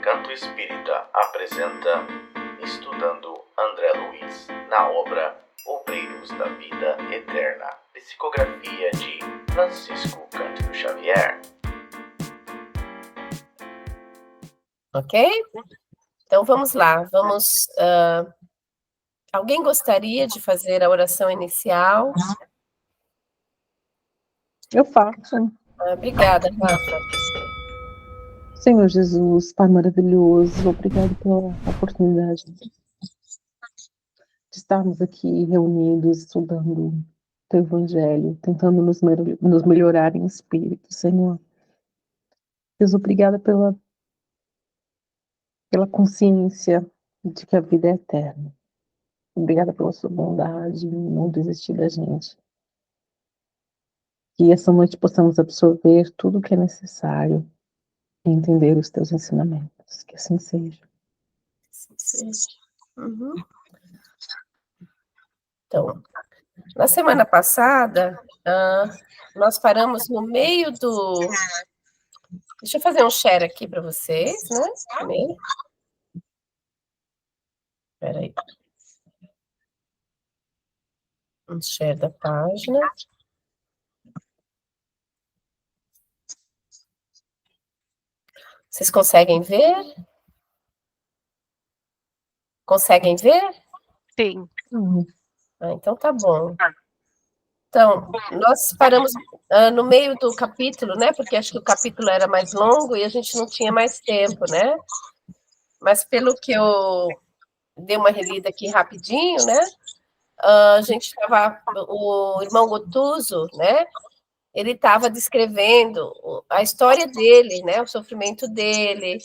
Canto Espírita apresenta Estudando André Luiz, na obra Obreiros da Vida Eterna, psicografia de Francisco Cândido Xavier. Ok? Então vamos lá, alguém gostaria de fazer a oração inicial? Eu faço. Obrigada, Rafa. Senhor Jesus, Pai maravilhoso, obrigado pela oportunidade de estarmos aqui reunidos, estudando o Teu Evangelho, tentando nos melhorar em espírito, Senhor. Deus, obrigada pela consciência de que a vida é eterna. Obrigada pela sua bondade em não desistir da gente. Que essa noite possamos absorver tudo o que é necessário e entender os Teus ensinamentos. Que assim seja. Sim. Uhum. Então, na semana passada, nós paramos no meio do... Deixa eu fazer um share aqui para vocês, né? Primeiro. Espera aí. Um share da página. Vocês conseguem ver? Conseguem ver? Sim. Então tá bom. Então, nós paramos no meio do capítulo, né? Porque acho que o capítulo era mais longo e a gente não tinha mais tempo, né? Mas pelo que eu dei uma relida aqui rapidinho, né? A gente estava... O irmão Gotuso, né? Ele estava descrevendo a história dele, né? O sofrimento dele,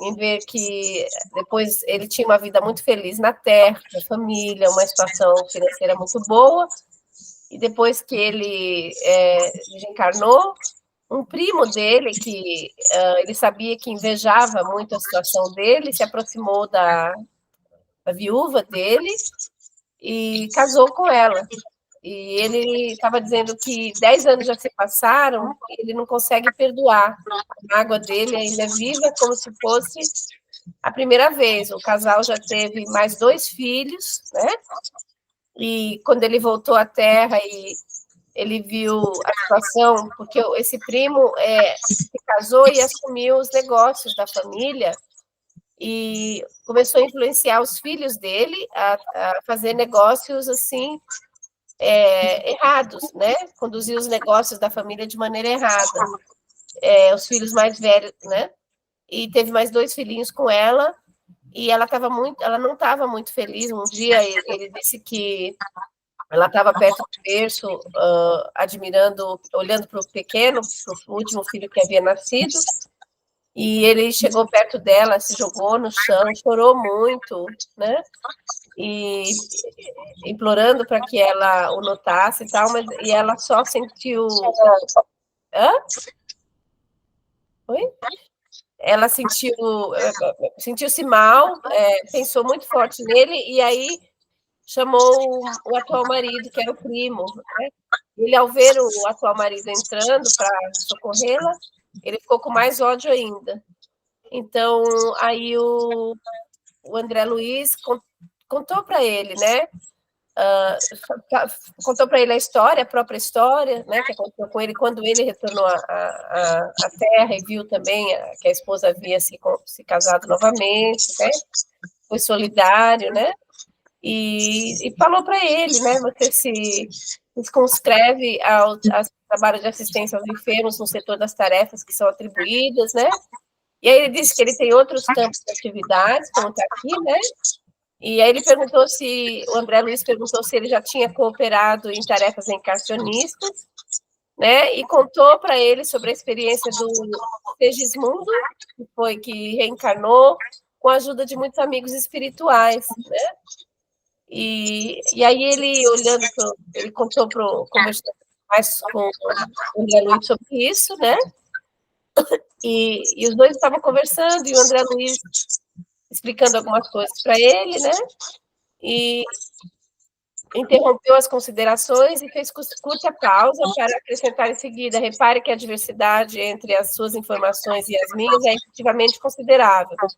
em ver que depois ele tinha uma vida muito feliz na Terra, com a família, uma situação financeira muito boa, e depois que ele desencarnou, um primo dele, que ele sabia que invejava muito a situação dele, se aproximou da viúva dele e casou com ela. E ele estava dizendo que 10 anos já se passaram e ele não consegue perdoar. A mágoa dele ainda é viva, como se fosse a primeira vez. O casal já teve mais 2 filhos, né? E quando ele voltou à Terra e ele viu a situação, porque esse primo se casou e assumiu os negócios da família e começou a influenciar os filhos dele a fazer negócios assim errados, né? Conduzir os negócios da família de maneira errada. Os filhos mais velhos, né? E teve mais 2 filhinhos com ela e ela não estava muito feliz. Um dia ele disse que ela estava perto do berço, admirando, olhando para o pequeno, para o último filho que havia nascido, e ele chegou perto dela, se jogou no chão, chorou muito, né? E implorando para que ela o notasse e tal, e ela só sentiu... Hã? Oi? Ela sentiu-se mal, pensou muito forte nele, e aí chamou o atual marido, que era o primo, né? Ele, ao ver o atual marido entrando para socorrê-la, ele ficou com mais ódio ainda. Então, aí o André Luiz contou para ele, né? Contou para ele a própria história, né? Que aconteceu com ele quando ele retornou à Terra e viu também que a esposa havia se casado novamente, né? Foi solidário, né? E falou para ele, né? Você se inscreve ao trabalho de assistência aos enfermos no setor das tarefas que são atribuídas, né? E aí ele disse que ele tem outros campos de atividades, como está aqui, né? E aí o André Luiz perguntou se ele já tinha cooperado em tarefas encarcionistas, né? E contou para ele sobre a experiência do Segismundo, que reencarnou com a ajuda de muitos amigos espirituais, né? E aí ele ele conversou mais com o André Luiz sobre isso, né? E os dois estavam conversando, e o André Luiz explicando algumas coisas para ele, né? E interrompeu as considerações e fez curta pausa para acrescentar em seguida. Repare que a diversidade entre as suas informações e as minhas é efetivamente considerável. Então,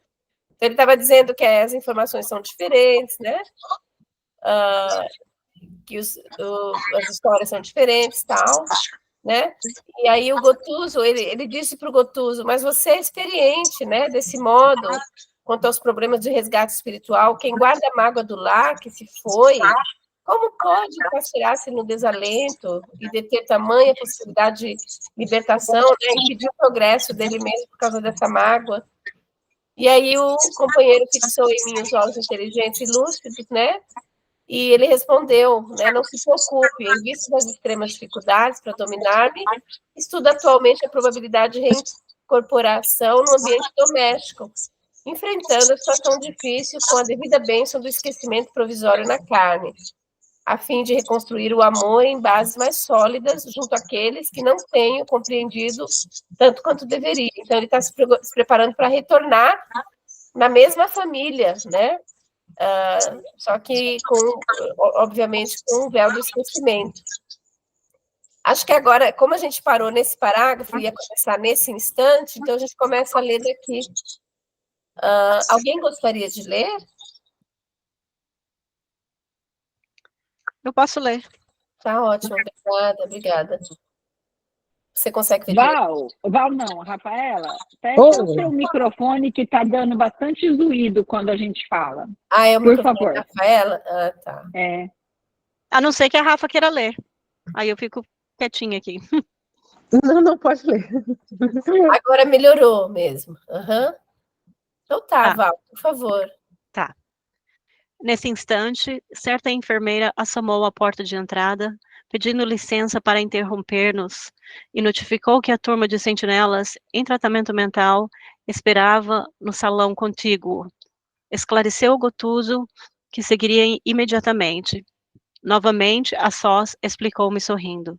ele estava dizendo que as informações são diferentes, né? Que as histórias são diferentes, tal, né? E aí o Gotuso, ele disse para o Gotuso, mas você é experiente, né? Desse modo, quanto aos problemas de resgate espiritual, quem guarda a mágoa do lar, que se foi, como pode pastorear-se no desalento e deter tamanha possibilidade de libertação, né? Impedir o progresso dele mesmo por causa dessa mágoa? E aí o companheiro fixou em mim os olhos inteligentes e lúcidos, né? E ele respondeu, né? Não se preocupe, em vista das extremas dificuldades para dominar-me, estudo atualmente a probabilidade de reincorporação no ambiente doméstico, enfrentando a situação difícil com a devida bênção do esquecimento provisório na carne, a fim de reconstruir o amor em bases mais sólidas junto àqueles que não tenho compreendido tanto quanto deveria. Então, ele está se preparando para retornar na mesma família, né? Só que, obviamente, com o véu do esquecimento. Acho que agora, como a gente parou nesse parágrafo, ia começar nesse instante, então a gente começa a ler daqui. Alguém gostaria de ler? Eu posso ler. Tá ótimo, obrigada. Você consegue ver? Val não, Rafaela, fecha o seu microfone que está dando bastante ruído quando a gente fala. É o por microfone favor. da Rafaela? Tá. A não ser que a Rafa queira ler. Aí eu fico quietinha aqui. Não pode ler. Agora melhorou mesmo. Então tá, Val, por favor. Tá. Nesse instante, certa enfermeira assomou à porta de entrada, pedindo licença para interromper-nos, e notificou que a turma de sentinelas, em tratamento mental, esperava no salão contíguo. Esclareceu Gotuso que seguiria imediatamente. Novamente, a sós, explicou-me sorrindo.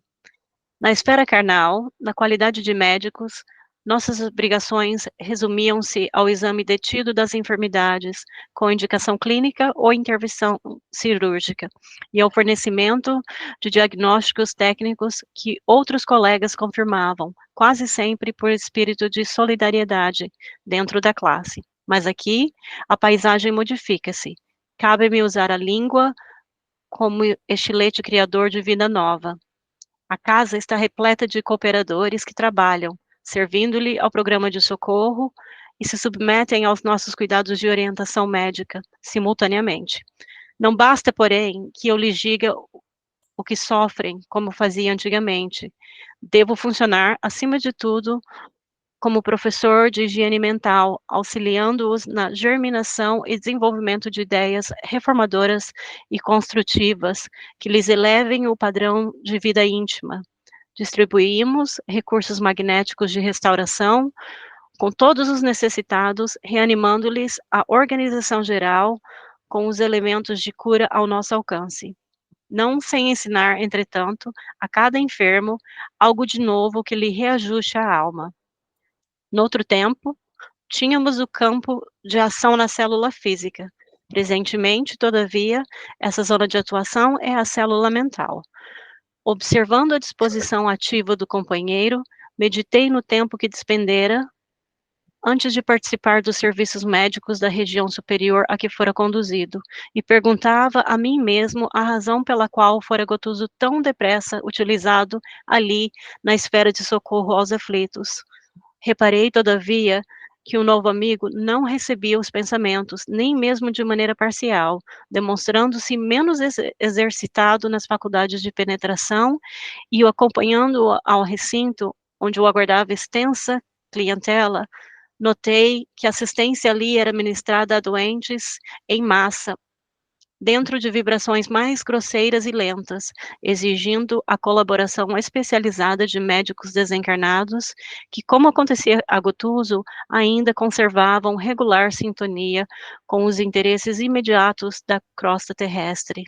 Na esfera carnal, na qualidade de médicos, nossas obrigações resumiam-se ao exame detido das enfermidades, com indicação clínica ou intervenção cirúrgica, e ao fornecimento de diagnósticos técnicos que outros colegas confirmavam, quase sempre por espírito de solidariedade dentro da classe. Mas aqui, a paisagem modifica-se. Cabe-me usar a língua como estilete criador de vida nova. A casa está repleta de cooperadores que trabalham, servindo-lhe ao programa de socorro e se submetem aos nossos cuidados de orientação médica, simultaneamente. Não basta, porém, que eu lhes diga o que sofrem, como fazia antigamente. Devo funcionar, acima de tudo, como professor de higiene mental, auxiliando-os na germinação e desenvolvimento de ideias reformadoras e construtivas que lhes elevem o padrão de vida íntima. Distribuímos recursos magnéticos de restauração com todos os necessitados, reanimando-lhes a organização geral com os elementos de cura ao nosso alcance. Não sem ensinar, entretanto, a cada enfermo algo de novo que lhe reajuste a alma. Noutro tempo, tínhamos o campo de ação na célula física. Presentemente, todavia, essa zona de atuação é a célula mental. Observando a disposição ativa do companheiro, meditei no tempo que despendera antes de participar dos serviços médicos da região superior a que fora conduzido, e perguntava a mim mesmo a razão pela qual fora Gotuso tão depressa utilizado ali na esfera de socorro aos aflitos. Reparei, todavia, que o novo amigo não recebia os pensamentos, nem mesmo de maneira parcial, demonstrando-se menos exercitado nas faculdades de penetração e o acompanhando ao recinto, onde o aguardava extensa clientela, notei que a assistência ali era ministrada a doentes em massa, dentro de vibrações mais grosseiras e lentas, exigindo a colaboração especializada de médicos desencarnados, que, como acontecia a Gotuso, ainda conservavam regular sintonia com os interesses imediatos da crosta terrestre.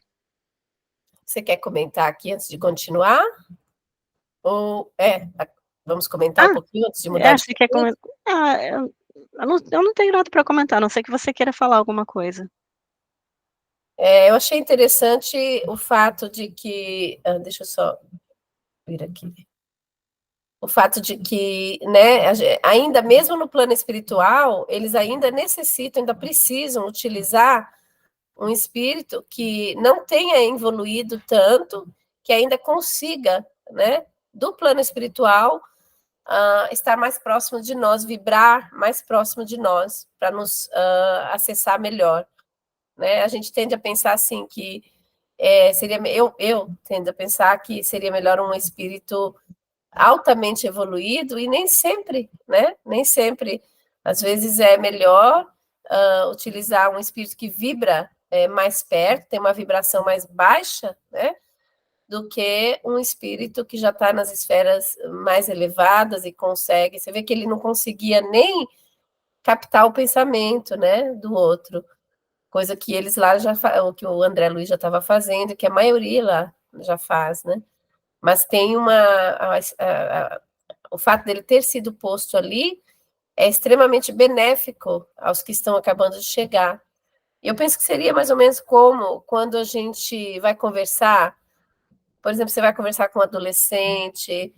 Você quer comentar aqui antes de continuar? Ou vamos comentar um pouquinho antes de mudar de quer comentar? Eu não tenho nada para comentar, a não ser que você queira falar alguma coisa. Eu achei interessante o fato de que... deixa eu só vir aqui. O fato de que, né, ainda mesmo no plano espiritual, eles ainda necessitam, ainda precisam utilizar um espírito que não tenha evoluído tanto, que ainda consiga, né, do plano espiritual, estar mais próximo de nós, vibrar mais próximo de nós, para nos acessar melhor. Né? A gente tende a pensar assim que eu tendo a pensar que seria melhor um espírito altamente evoluído, e nem sempre, né? Nem sempre. Às vezes é melhor utilizar um espírito que vibra mais perto, tem uma vibração mais baixa, né? Do que um espírito que já está nas esferas mais elevadas e consegue. Você vê que ele não conseguia nem captar o pensamento, né, do outro, coisa que eles lá o que o André Luiz já estava fazendo, que a maioria lá já faz, né? Mas tem o fato dele ter sido posto ali é extremamente benéfico aos que estão acabando de chegar. E eu penso que seria mais ou menos como quando a gente vai conversar. Por exemplo, você vai conversar com um adolescente,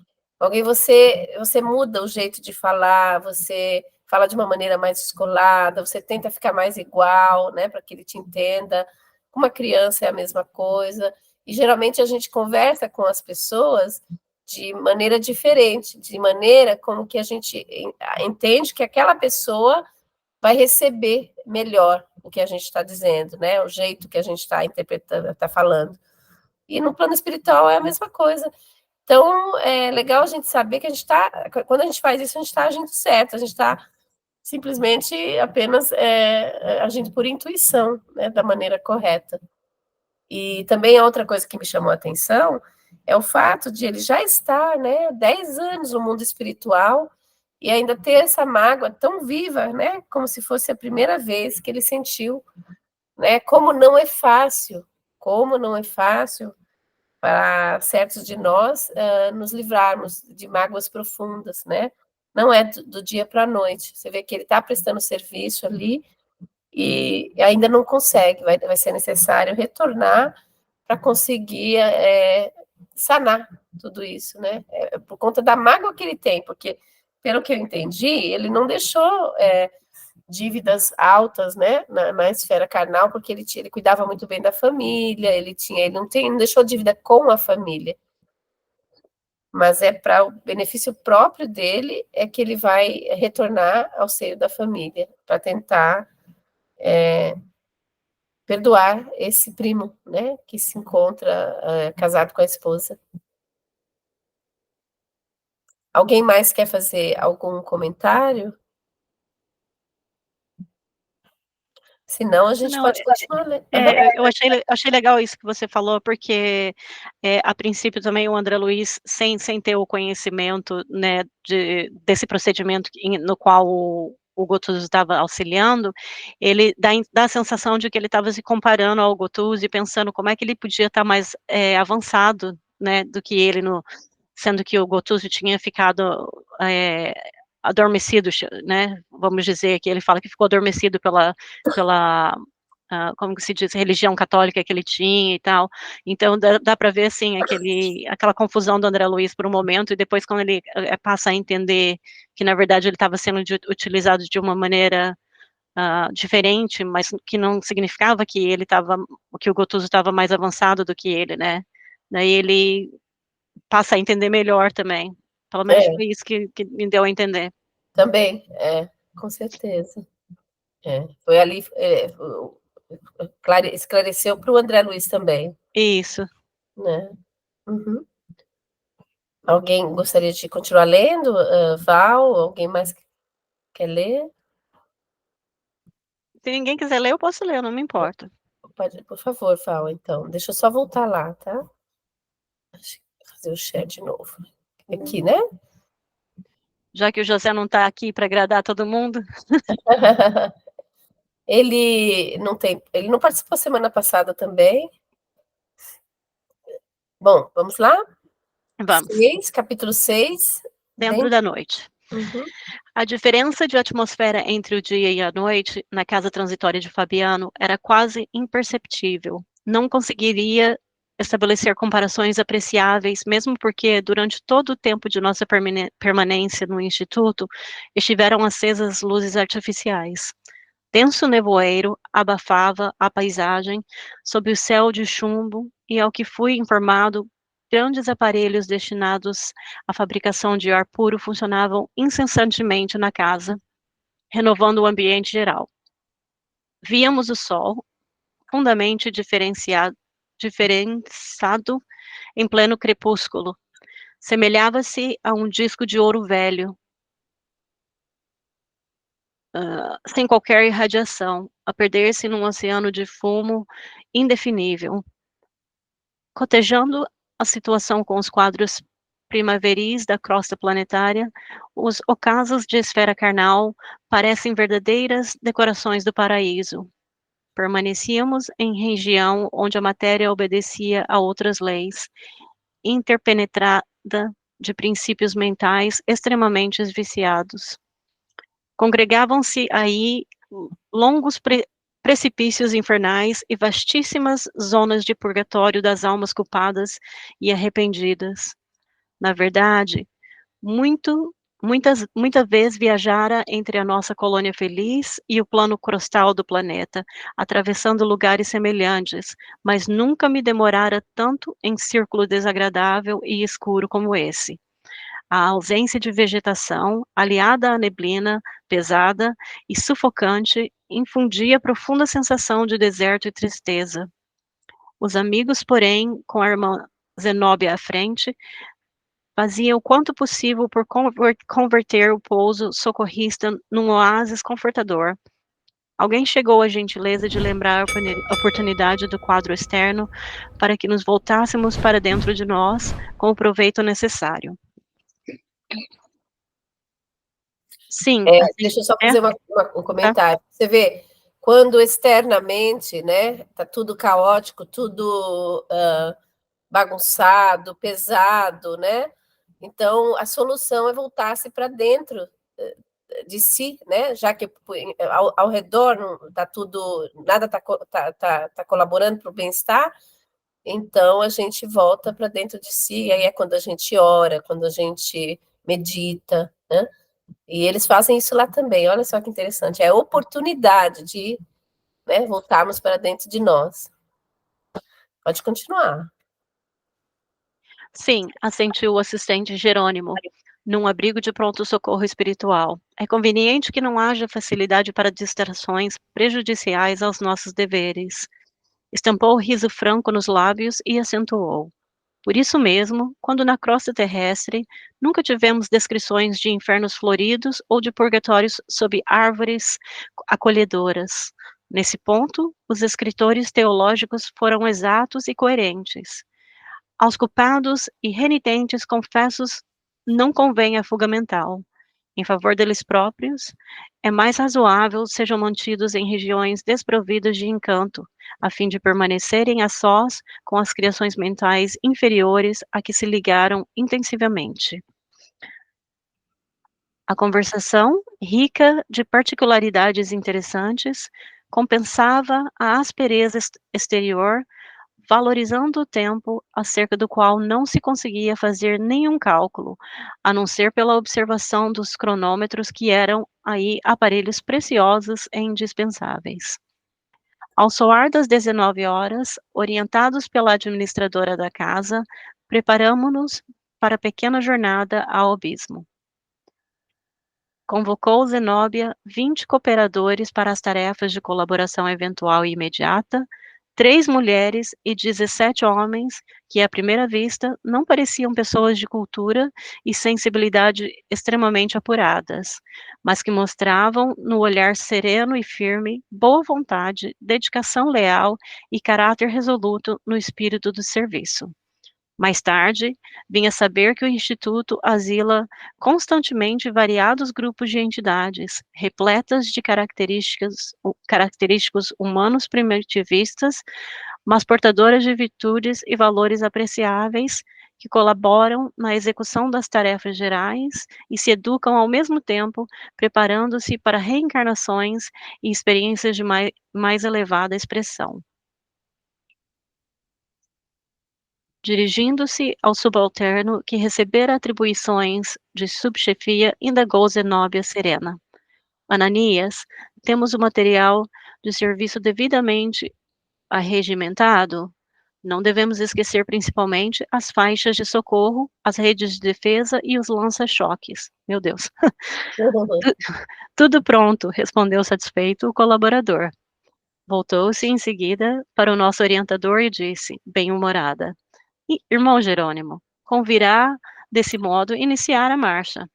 você muda o jeito de falar, você fala de uma maneira mais descolada, você tenta ficar mais igual, né, para que ele te entenda. Com uma criança é a mesma coisa. E geralmente a gente conversa com as pessoas de maneira diferente, de maneira como que a gente entende que aquela pessoa vai receber melhor o que a gente está dizendo, né, o jeito que a gente está interpretando, está falando. E no plano espiritual é a mesma coisa. Então, é legal a gente saber que a gente está... Quando a gente faz isso, a gente está agindo certo, a gente está simplesmente apenas agindo por intuição, né, da maneira correta. E também a outra coisa que me chamou a atenção é o fato de ele já estar, né, 10 anos no mundo espiritual e ainda ter essa mágoa tão viva, né, como se fosse a primeira vez que ele sentiu, né, como não é fácil para certos de nós nos livrarmos de mágoas profundas, né? Não é do dia para a noite. Você vê que ele está prestando serviço ali e ainda não consegue, vai ser necessário retornar para conseguir sanar tudo isso, né? Por conta da mágoa que ele tem, porque, pelo que eu entendi, ele não deixou dívidas altas, né, na esfera carnal, porque ele cuidava muito bem da família, ele não deixou dívida com a família, mas para o benefício próprio dele é que ele vai retornar ao seio da família, para tentar perdoar esse primo, né, que se encontra casado com a esposa. Alguém mais quer fazer algum comentário? Senão a gente pode continuar lendo. Eu achei legal isso que você falou, porque a princípio também o André Luiz, sem ter o conhecimento, né, desse procedimento no qual o Gottuso estava auxiliando, ele dá a sensação de que ele estava se comparando ao Gottuso e pensando como é que ele podia estar mais avançado, né, do que ele, sendo que o Gottuso tinha ficado adormecido, né, vamos dizer que ele fala que ficou adormecido pela como que se diz, religião católica que ele tinha e tal. Então dá para ver assim aquela confusão do André Luiz por um momento, e depois quando ele passa a entender que na verdade ele estava sendo utilizado de uma maneira diferente, mas que não significava que que o Gottuso estava mais avançado do que ele, né? Daí ele passa a entender melhor também. Pelo menos foi isso que me deu a entender. Também, com certeza. Foi ali, esclareceu para o André Luiz também. Isso. Né? Uhum. Alguém gostaria de continuar lendo? Val, alguém mais quer ler? Se ninguém quiser ler, eu posso ler, não me importa. Pode, por favor, Val, então. Deixa eu só voltar lá, tá? Fazer o share de novo. Aqui, né? Já que o José não está aqui para agradar todo mundo. Ele não participou semana passada também. Bom, vamos lá? Vamos. Capítulo 6. Dentro da noite. Uhum. A diferença de atmosfera entre o dia e a noite na casa transitória de Fabiano era quase imperceptível. Não conseguiria estabelecer comparações apreciáveis, mesmo porque durante todo o tempo de nossa permanência no instituto estiveram acesas luzes artificiais. Denso nevoeiro abafava a paisagem sob o céu de chumbo e, ao que fui informado, grandes aparelhos destinados à fabricação de ar puro funcionavam incessantemente na casa, renovando o ambiente geral. Víamos o sol, profundamente diferenciado em pleno crepúsculo. Semelhava-se a um disco de ouro velho, sem qualquer irradiação, a perder-se num oceano de fumo indefinível. Cotejando a situação com os quadros primaveris da crosta planetária, os ocasos de esfera carnal parecem verdadeiras decorações do paraíso. Permanecíamos em região onde a matéria obedecia a outras leis, interpenetrada de princípios mentais extremamente viciados. Congregavam-se aí longos precipícios infernais e vastíssimas zonas de purgatório das almas culpadas e arrependidas. Na verdade, muita vez viajara entre a nossa colônia feliz e o plano crustal do planeta, atravessando lugares semelhantes, mas nunca me demorara tanto em círculo desagradável e escuro como esse. A ausência de vegetação, aliada à neblina pesada e sufocante, infundia profunda sensação de deserto e tristeza. Os amigos, porém, com a irmã Zenóbia à frente, faziam o quanto possível por converter o pouso socorrista num oásis confortador. Alguém chegou à gentileza de lembrar a oportunidade do quadro externo para que nos voltássemos para dentro de nós com o proveito necessário. Sim, assim, Deixa eu só fazer um comentário. Você vê, quando externamente, né, tá tudo caótico, tudo bagunçado, pesado, né? Então, a solução é voltar-se para dentro de si, né? Já que ao redor não tá tudo, nada está colaborando para o bem-estar, então a gente volta para dentro de si, e aí é quando a gente ora, quando a gente medita, né? E eles fazem isso lá também, olha só que interessante, é a oportunidade de, né, voltarmos para dentro de nós. Pode continuar. Sim, assentiu o assistente Jerônimo, num abrigo de pronto-socorro espiritual. É conveniente que não haja facilidade para distrações prejudiciais aos nossos deveres. Estampou o riso franco nos lábios e acentuou. Por isso mesmo, quando na crosta terrestre, nunca tivemos descrições de infernos floridos ou de purgatórios sob árvores acolhedoras. Nesse ponto, os escritores teológicos foram exatos e coerentes. Aos culpados e renitentes confessos não convém a fuga mental. Em favor deles próprios, é mais razoável sejam mantidos em regiões desprovidas de encanto, a fim de permanecerem a sós com as criações mentais inferiores a que se ligaram intensivamente. A conversação, rica de particularidades interessantes, compensava a aspereza exterior, valorizando o tempo acerca do qual não se conseguia fazer nenhum cálculo, a não ser pela observação dos cronômetros que eram aí aparelhos preciosos e indispensáveis. Ao soar das 19 horas, orientados pela administradora da casa, preparamo-nos para a pequena jornada ao abismo. Convocou Zenóbia 20 cooperadores para as tarefas de colaboração eventual e imediata, 3 mulheres e 17 homens, que à primeira vista não pareciam pessoas de cultura e sensibilidade extremamente apuradas, mas que mostravam no olhar sereno e firme, boa vontade, dedicação leal e caráter resoluto no espírito do serviço. Mais tarde, vinha saber que o Instituto asila constantemente variados grupos de entidades, repletas de característicos humanos primitivistas, mas portadoras de virtudes e valores apreciáveis, que colaboram na execução das tarefas gerais e se educam ao mesmo tempo, preparando-se para reencarnações e experiências de mais elevada expressão. Dirigindo-se ao subalterno que recebera atribuições de subchefia, indagou Zenóbia serena. Ananias, temos o material de serviço devidamente arregimentado? Não devemos esquecer principalmente as faixas de socorro, as redes de defesa e os lança-choques. Meu Deus. Tudo pronto, respondeu satisfeito o colaborador. Voltou-se em seguida para o nosso orientador e disse, bem-humorada, irmão Jerônimo, convirá, desse modo, iniciar a marcha.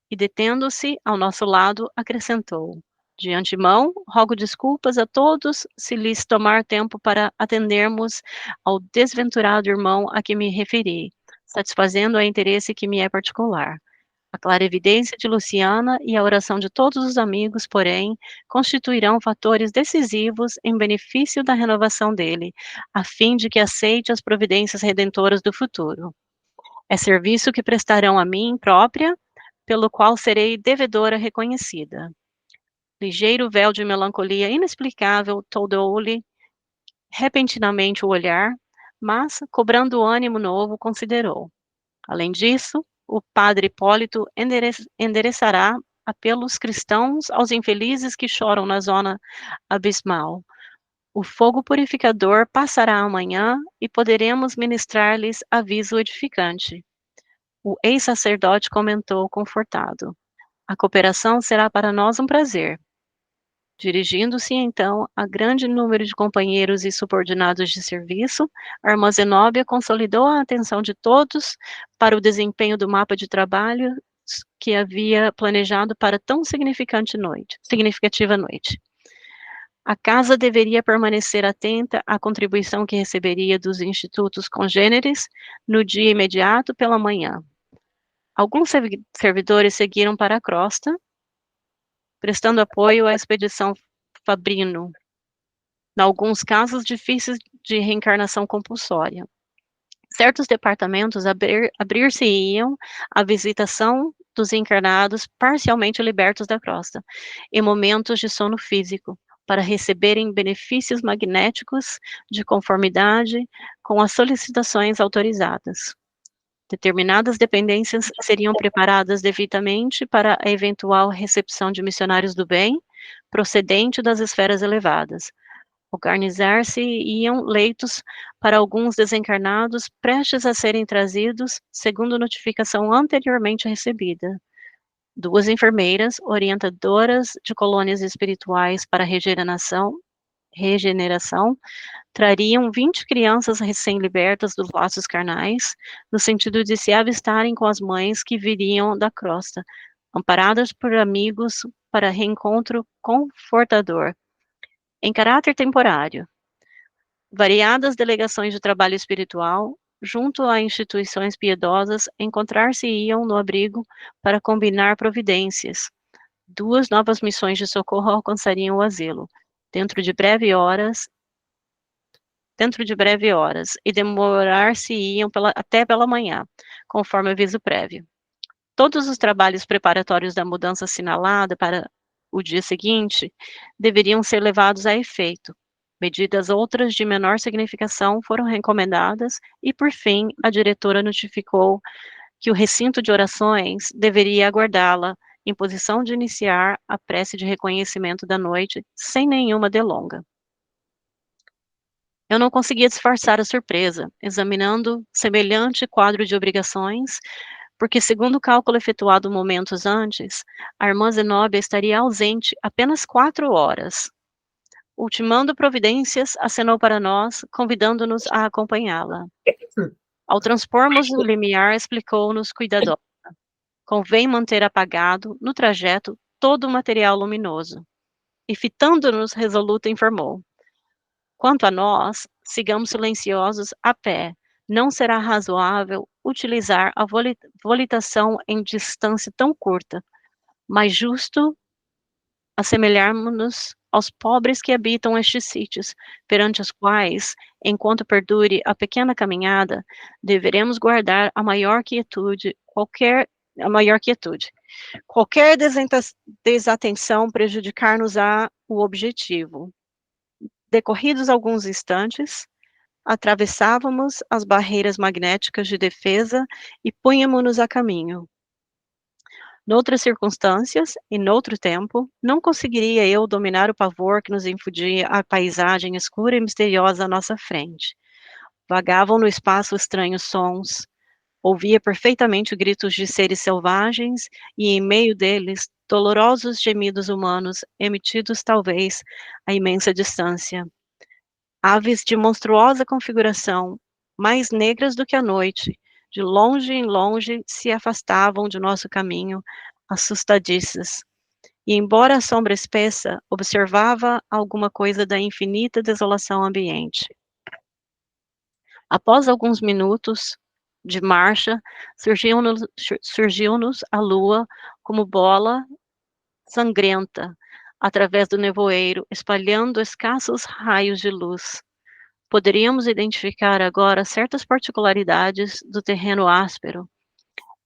E detendo-se ao nosso lado, acrescentou, de antemão, rogo desculpas a todos se lhes tomar tempo para atendermos ao desventurado irmão a que me referi, satisfazendo a interesse que me é particular. A clara evidência de Luciana e a oração de todos os amigos, porém, constituirão fatores decisivos em benefício da renovação dele, a fim de que aceite as providências redentoras do futuro. É serviço que prestarão a mim própria, pelo qual serei devedora reconhecida. Ligeiro véu de melancolia inexplicável toldou-lhe repentinamente o olhar, mas, cobrando ânimo novo, considerou. Além disso, o padre Hipólito endereçará apelos cristãos aos infelizes que choram na zona abismal. O fogo purificador passará amanhã e poderemos ministrar-lhes aviso edificante. O ex-sacerdote comentou confortado. A cooperação será para nós um prazer. Dirigindo-se, então, a grande número de companheiros e subordinados de serviço, a irmã Zenóbia consolidou a atenção de todos para o desempenho do mapa de trabalho que havia planejado para tão significativa noite. A casa deveria permanecer atenta à contribuição que receberia dos institutos congêneres no dia imediato pela manhã. Alguns servidores seguiram para a crosta, prestando apoio à expedição Fabrino, em alguns casos difíceis de reencarnação compulsória. Certos departamentos abrir-se-iam à visitação dos encarnados parcialmente libertos da crosta, em momentos de sono físico, para receberem benefícios magnéticos de conformidade com as solicitações autorizadas. Determinadas dependências seriam preparadas devidamente para a eventual recepção de missionários do bem, procedente das esferas elevadas. Organizar-se-iam leitos para alguns desencarnados prestes a serem trazidos, segundo notificação anteriormente recebida. 2 enfermeiras, orientadoras de colônias espirituais para regeneração, trariam 20 crianças recém-libertas dos laços carnais, no sentido de se avistarem com as mães que viriam da crosta, amparadas por amigos para reencontro confortador. Em caráter temporário, variadas delegações de trabalho espiritual, junto a instituições piedosas, encontrar-se-iam no abrigo para combinar providências. 2 novas missões de socorro alcançariam o asilo, dentro de breve horas, e demorar-se-iam até pela manhã, conforme aviso prévio. Todos os trabalhos preparatórios da mudança assinalada para o dia seguinte deveriam ser levados a efeito. Medidas outras de menor significação foram recomendadas e, por fim, a diretora notificou que o recinto de orações deveria aguardá-la em posição de iniciar a prece de reconhecimento da noite sem nenhuma delonga. Eu não conseguia disfarçar a surpresa, examinando semelhante quadro de obrigações, porque, segundo o cálculo efetuado momentos antes, a irmã Zenóbia estaria ausente apenas 4 horas. Ultimando providências, acenou para nós, convidando-nos a acompanhá-la. Ao transpormos o limiar, explicou-nos cuidadosa. Convém manter apagado, no trajeto, todo o material luminoso. E fitando-nos resoluta, informou. Quanto a nós, sigamos silenciosos a pé. Não será razoável utilizar a volitação em distância tão curta, mas justo assemelharmos-nos aos pobres que habitam estes sítios, perante os quais, enquanto perdure a pequena caminhada, deveremos guardar a maior quietude. Qualquer desatenção prejudicar-nos-á o objetivo. Decorridos alguns instantes, atravessávamos as barreiras magnéticas de defesa e punhamo-nos a caminho. Noutras circunstâncias, e noutro tempo, não conseguiria eu dominar o pavor que nos infundia a paisagem escura e misteriosa à nossa frente. Vagavam no espaço estranhos sons, ouvia perfeitamente gritos de seres selvagens e, em meio deles, dolorosos gemidos humanos, emitidos talvez a imensa distância. Aves de monstruosa configuração, mais negras do que a noite, de longe em longe se afastavam de nosso caminho, assustadiças. E, embora a sombra espessa, observava alguma coisa da infinita desolação ambiente. Após alguns minutos de marcha, surgiu-nos a lua como bola sangrenta, através do nevoeiro, espalhando escassos raios de luz. Poderíamos identificar agora certas particularidades do terreno áspero.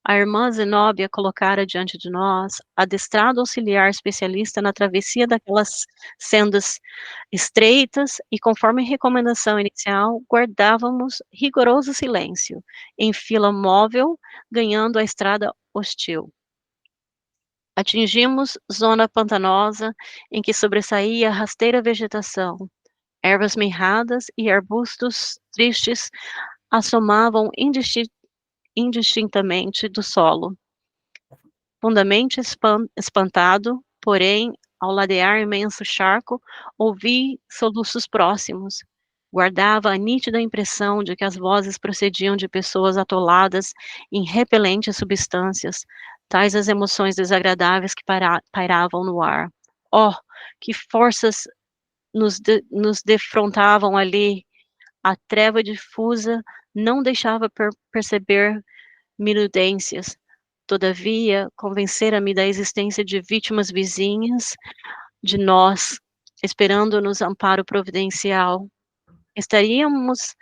A irmã Zenóbia colocara diante de nós, adestrado auxiliar especialista na travessia daquelas sendas estreitas, e conforme recomendação inicial, guardávamos rigoroso silêncio, em fila móvel, ganhando a estrada hostil. Atingimos zona pantanosa, em que sobressaía rasteira vegetação. Ervas mirradas e arbustos tristes assomavam indistintamente do solo. Fundamente espantado, porém, ao ladear imenso charco, ouvi soluços próximos. Guardava a nítida impressão de que as vozes procediam de pessoas atoladas em repelentes substâncias, tais as emoções desagradáveis que pairavam no ar. Oh, que forças nos defrontavam ali! A treva difusa não deixava perceber minudências. Todavia, convencera-me da existência de vítimas vizinhas de nós, esperando-nos amparo providencial. Estaríamos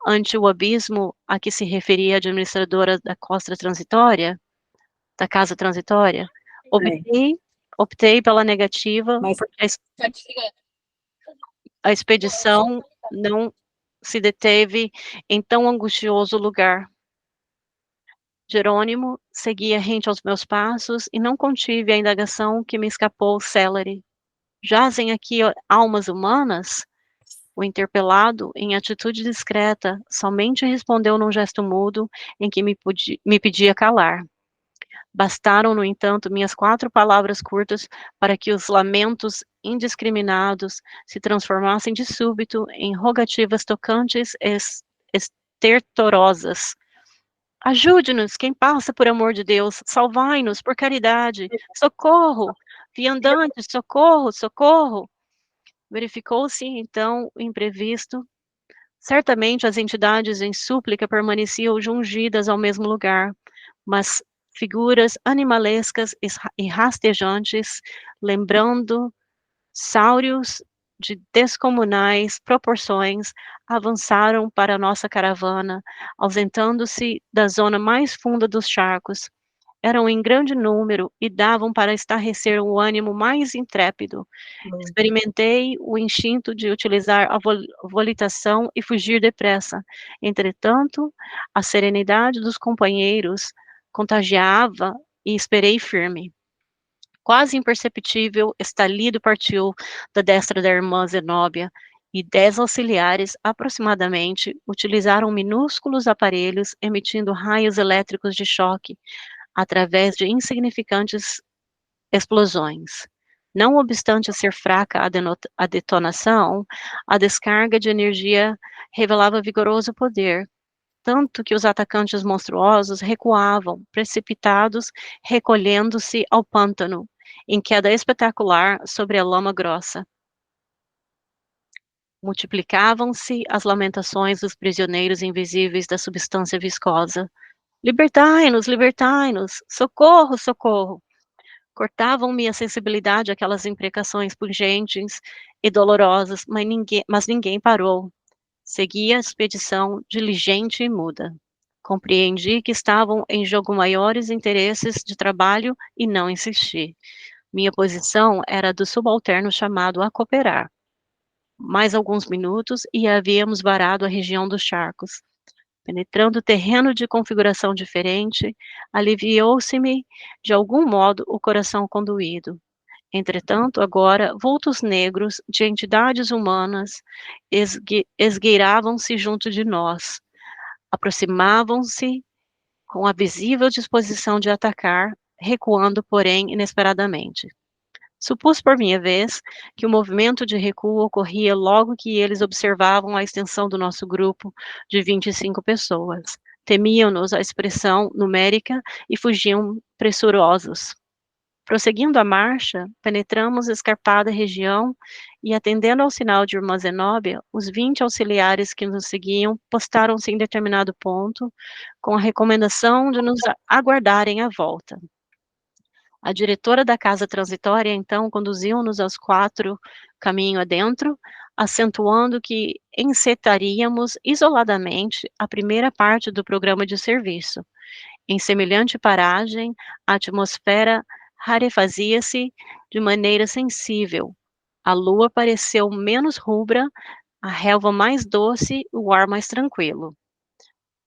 ante o abismo a que se referia a administradora da casa transitória? Optei pela negativa, porque a expedição não se deteve em tão angustioso lugar. Jerônimo seguia rente aos meus passos e não contive a indagação que me escapou célere. Jazem aqui almas humanas? O interpelado, em atitude discreta, somente respondeu num gesto mudo em que me pedia calar. Bastaram, no entanto, minhas 4 palavras curtas para que os lamentos indiscriminados se transformassem de súbito em rogativas tocantes e estertorosas. Ajude-nos, quem passa, por amor de Deus, salvai-nos, por caridade, socorro, viandantes, socorro, socorro. Verificou-se, então, o imprevisto. Certamente as entidades em súplica permaneciam jungidas ao mesmo lugar, mas figuras animalescas e rastejantes, lembrando sáureos de descomunais proporções, avançaram para a nossa caravana, ausentando-se da zona mais funda dos charcos. Eram em grande número e davam para estarrecer o ânimo mais intrépido. Experimentei o instinto de utilizar a volitação e fugir depressa. Entretanto, a serenidade dos companheiros contagiava e esperei firme. Quase imperceptível, estalido partiu da destra da irmã Zenóbia, e 10 auxiliares, aproximadamente, utilizaram minúsculos aparelhos emitindo raios elétricos de choque, através de insignificantes explosões. Não obstante ser fraca a detonação, a descarga de energia revelava vigoroso poder, tanto que os atacantes monstruosos recuavam, precipitados, recolhendo-se ao pântano, em queda espetacular sobre a lama grossa. Multiplicavam-se as lamentações dos prisioneiros invisíveis da substância viscosa. Libertai-nos, libertai-nos, socorro, socorro! Cortavam-me a sensibilidade aquelas imprecações pungentes e dolorosas, mas ninguém parou. Segui a expedição diligente e muda. Compreendi que estavam em jogo maiores interesses de trabalho e não insisti. Minha posição era do subalterno chamado a cooperar. Mais alguns minutos e havíamos varado a região dos charcos. Penetrando terreno de configuração diferente, aliviou-se-me, de algum modo, o coração condoído. Entretanto, agora, vultos negros de entidades humanas esgueiravam-se junto de nós. Aproximavam-se com a visível disposição de atacar, recuando, porém, inesperadamente. Supus por minha vez que o movimento de recuo ocorria logo que eles observavam a extensão do nosso grupo de 25 pessoas. Temiam-nos a expressão numérica e fugiam pressurosos. Prosseguindo a marcha, penetramos a escarpada região e, atendendo ao sinal de irmã Zenóbia, os 20 auxiliares que nos seguiam postaram-se em determinado ponto, com a recomendação de nos aguardarem à volta. A diretora da casa transitória, então, conduziu-nos aos 4 caminho adentro, acentuando que encetaríamos isoladamente a primeira parte do programa de serviço. Em semelhante paragem, a atmosfera rarefazia-se de maneira sensível. A lua pareceu menos rubra, a relva mais doce, o ar mais tranquilo.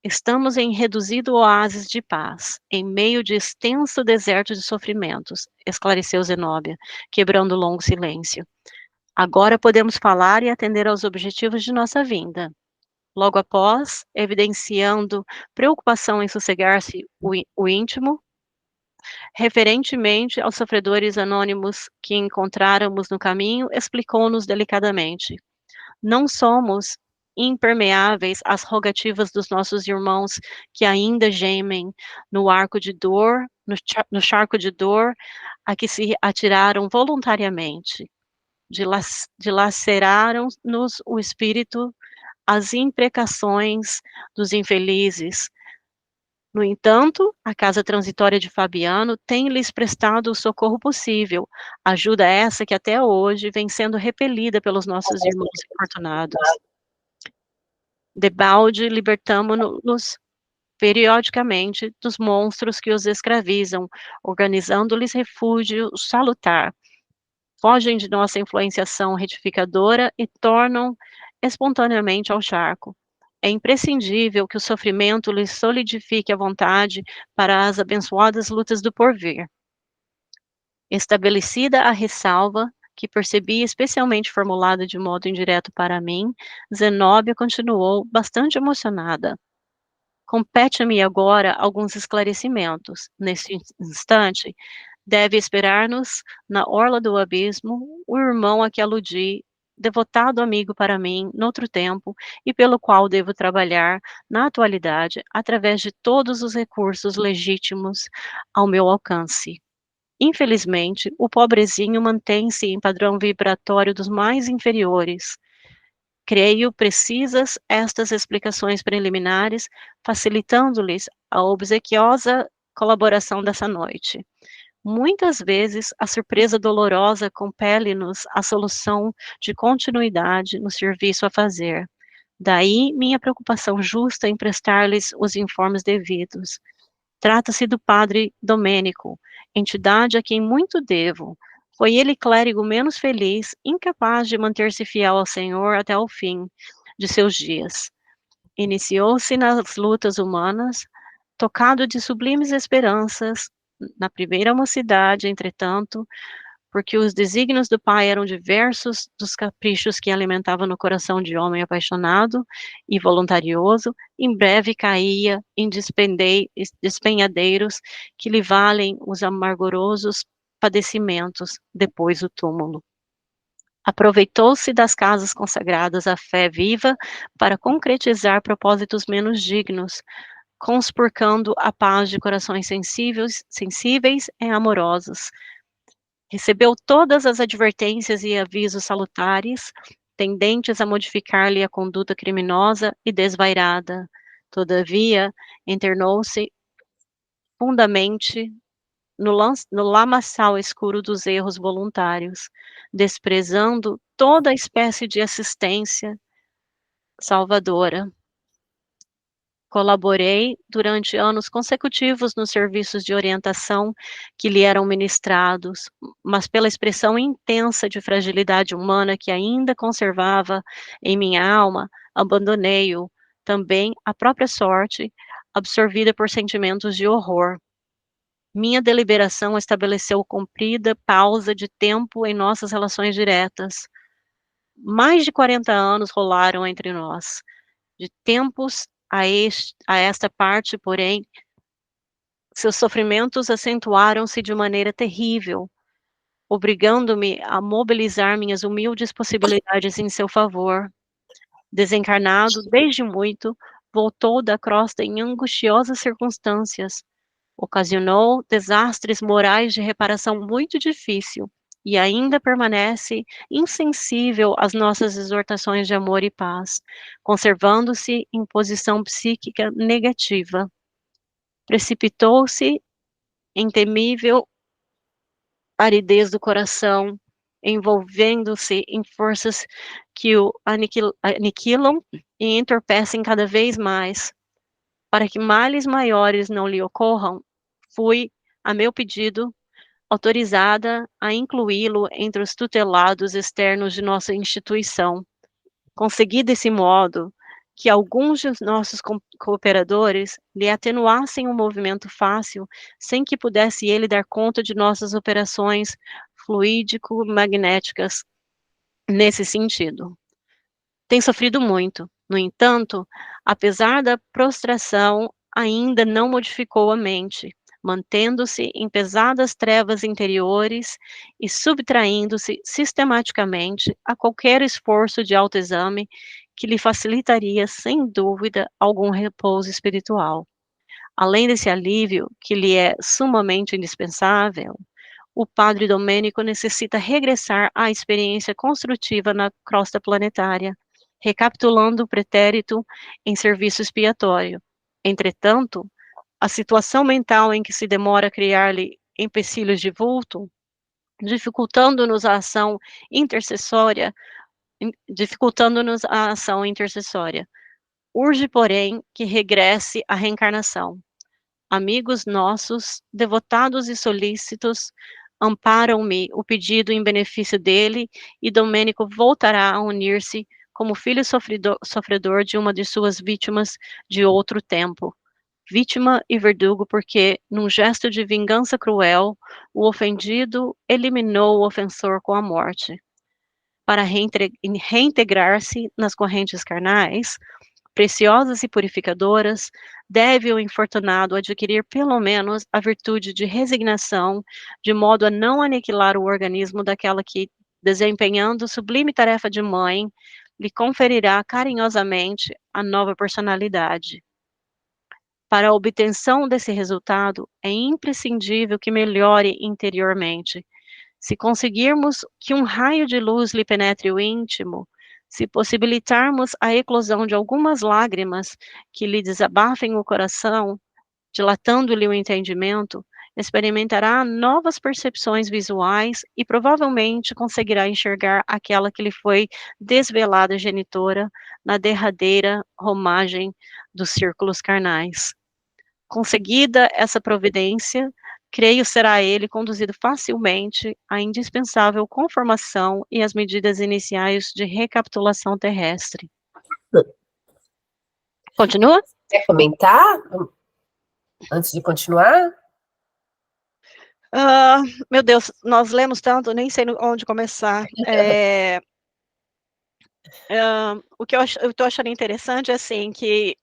Estamos em reduzido oásis de paz, em meio de extenso deserto de sofrimentos, esclareceu Zenóbia, quebrando o longo silêncio. Agora podemos falar e atender aos objetivos de nossa vinda. Logo após, evidenciando preocupação em sossegar-se o íntimo, referentemente aos sofredores anônimos que encontráramos no caminho, explicou-nos delicadamente. Não somos impermeáveis às rogativas dos nossos irmãos que ainda gemem no arco de dor, no charco de dor, a que se atiraram voluntariamente. Dilaceraram-nos o espírito as imprecações dos infelizes. No entanto, a casa transitória de Fabiano tem lhes prestado o socorro possível, ajuda essa que até hoje vem sendo repelida pelos nossos irmãos infortunados. Debalde libertamo-nos periodicamente dos monstros que os escravizam, organizando-lhes refúgio salutar. Fogem de nossa influenciação retificadora e tornam espontaneamente ao charco. É imprescindível que o sofrimento lhes solidifique a vontade para as abençoadas lutas do porvir. Estabelecida a ressalva, que percebi especialmente formulada de modo indireto para mim, Zenóbia continuou bastante emocionada. Compete-me agora alguns esclarecimentos. Neste instante, deve esperar-nos, na orla do abismo, o irmão a que aludi, devotado amigo para mim, noutro tempo, e pelo qual devo trabalhar, na atualidade, através de todos os recursos legítimos ao meu alcance. Infelizmente, o pobrezinho mantém-se em padrão vibratório dos mais inferiores. Creio precisas estas explicações preliminares, facilitando-lhes a obsequiosa colaboração dessa noite. Muitas vezes, a surpresa dolorosa compele-nos à solução de continuidade no serviço a fazer. Daí, minha preocupação justa em prestar-lhes os informes devidos. Trata-se do padre Domênico, entidade a quem muito devo. Foi ele clérigo menos feliz, incapaz de manter-se fiel ao Senhor até o fim de seus dias. Iniciou-se nas lutas humanas, tocado de sublimes esperanças, na primeira mocidade, entretanto, porque os desígnios do Pai eram diversos dos caprichos que alimentavam no coração de homem apaixonado e voluntarioso, em breve caía em despenhadeiros que lhe valem os amargorosos padecimentos depois do túmulo. Aproveitou-se das casas consagradas à fé viva para concretizar propósitos menos dignos, conspurcando a paz de corações sensíveis e amorosos. Recebeu todas as advertências e avisos salutares, tendentes a modificar-lhe a conduta criminosa e desvairada. Todavia, internou-se fundamente no lamaçal escuro dos erros voluntários, desprezando toda espécie de assistência salvadora. Colaborei durante anos consecutivos nos serviços de orientação que lhe eram ministrados, mas pela expressão intensa de fragilidade humana que ainda conservava em minha alma, abandonei-o, também à própria sorte, absorvida por sentimentos de horror. Minha deliberação estabeleceu comprida pausa de tempo em nossas relações diretas. Mais de 40 anos rolaram entre nós. De tempos a esta parte, porém, seus sofrimentos acentuaram-se de maneira terrível, obrigando-me a mobilizar minhas humildes possibilidades em seu favor. Desencarnado desde muito, voltou da crosta em angustiosas circunstâncias. Ocasionou desastres morais de reparação muito difícil e ainda permanece insensível às nossas exortações de amor e paz, conservando-se em posição psíquica negativa. Precipitou-se em temível aridez do coração, envolvendo-se em forças que o aniquilam e entorpecem cada vez mais. Para que males maiores não lhe ocorram, fui, a meu pedido, autorizada a incluí-lo entre os tutelados externos de nossa instituição. Consegui desse modo que alguns de nossos cooperadores lhe atenuassem o movimento fácil, sem que pudesse ele dar conta de nossas operações fluídico-magnéticas nesse sentido. Tem sofrido muito, no entanto, apesar da prostração, ainda não modificou a mente, mantendo-se em pesadas trevas interiores e subtraindo-se sistematicamente a qualquer esforço de autoexame que lhe facilitaria, sem dúvida, algum repouso espiritual. Além desse alívio, que lhe é sumamente indispensável, o padre Domênico necessita regressar à experiência construtiva na crosta planetária, recapitulando o pretérito em serviço expiatório. Entretanto, a situação mental em que se demora a criar-lhe empecilhos de vulto, dificultando-nos a ação intercessória, urge, porém, que regresse à reencarnação. Amigos nossos, devotados e solícitos, amparam-me o pedido em benefício dele, e Domênico voltará a unir-se como filho sofredor de uma de suas vítimas de outro tempo. Vítima e verdugo porque, num gesto de vingança cruel, o ofendido eliminou o ofensor com a morte. Para reintegrar-se nas correntes carnais, preciosas e purificadoras, deve o infortunado adquirir pelo menos a virtude de resignação, de modo a não aniquilar o organismo daquela que, desempenhando sublime tarefa de mãe, lhe conferirá carinhosamente a nova personalidade. Para a obtenção desse resultado, é imprescindível que melhore interiormente. Se conseguirmos que um raio de luz lhe penetre o íntimo, se possibilitarmos a eclosão de algumas lágrimas que lhe desabafem o coração, dilatando-lhe o entendimento, experimentará novas percepções visuais e provavelmente conseguirá enxergar aquela que lhe foi desvelada genitora na derradeira romagem dos círculos carnais. Conseguida essa providência, creio será ele conduzido facilmente à indispensável conformação e às medidas iniciais de recapitulação terrestre. Continua? Quer comentar? Antes de continuar? Meu Deus, nós lemos tanto, nem sei onde começar. O que eu estou achando interessante é assim, que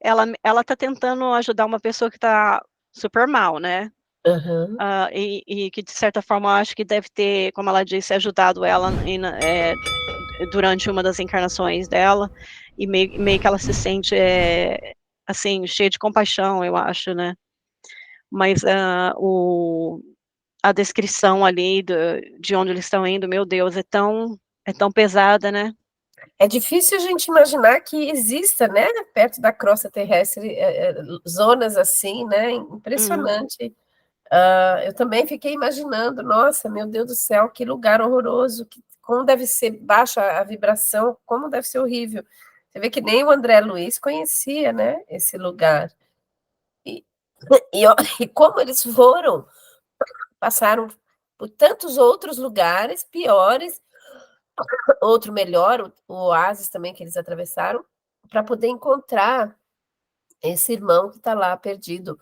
ela está tentando ajudar uma pessoa que está super mal, né? Uhum. E que, de certa forma, eu acho que deve ter, como ela disse, ajudado ela durante uma das encarnações dela, e meio que ela se sente, assim, cheia de compaixão, eu acho, né? Mas a descrição ali de onde eles estão indo, meu Deus, é tão pesada, né? É difícil a gente imaginar que exista, né, perto da crosta terrestre, zonas assim, né? Impressionante. Eu também fiquei imaginando, nossa, meu Deus do céu, que lugar horroroso, como deve ser baixa a vibração, como deve ser horrível. Você vê que nem o André Luiz conhecia, né, esse lugar. E, e como eles passaram por tantos outros lugares piores, outro melhor, o oásis também que eles atravessaram, para poder encontrar esse irmão que está lá perdido.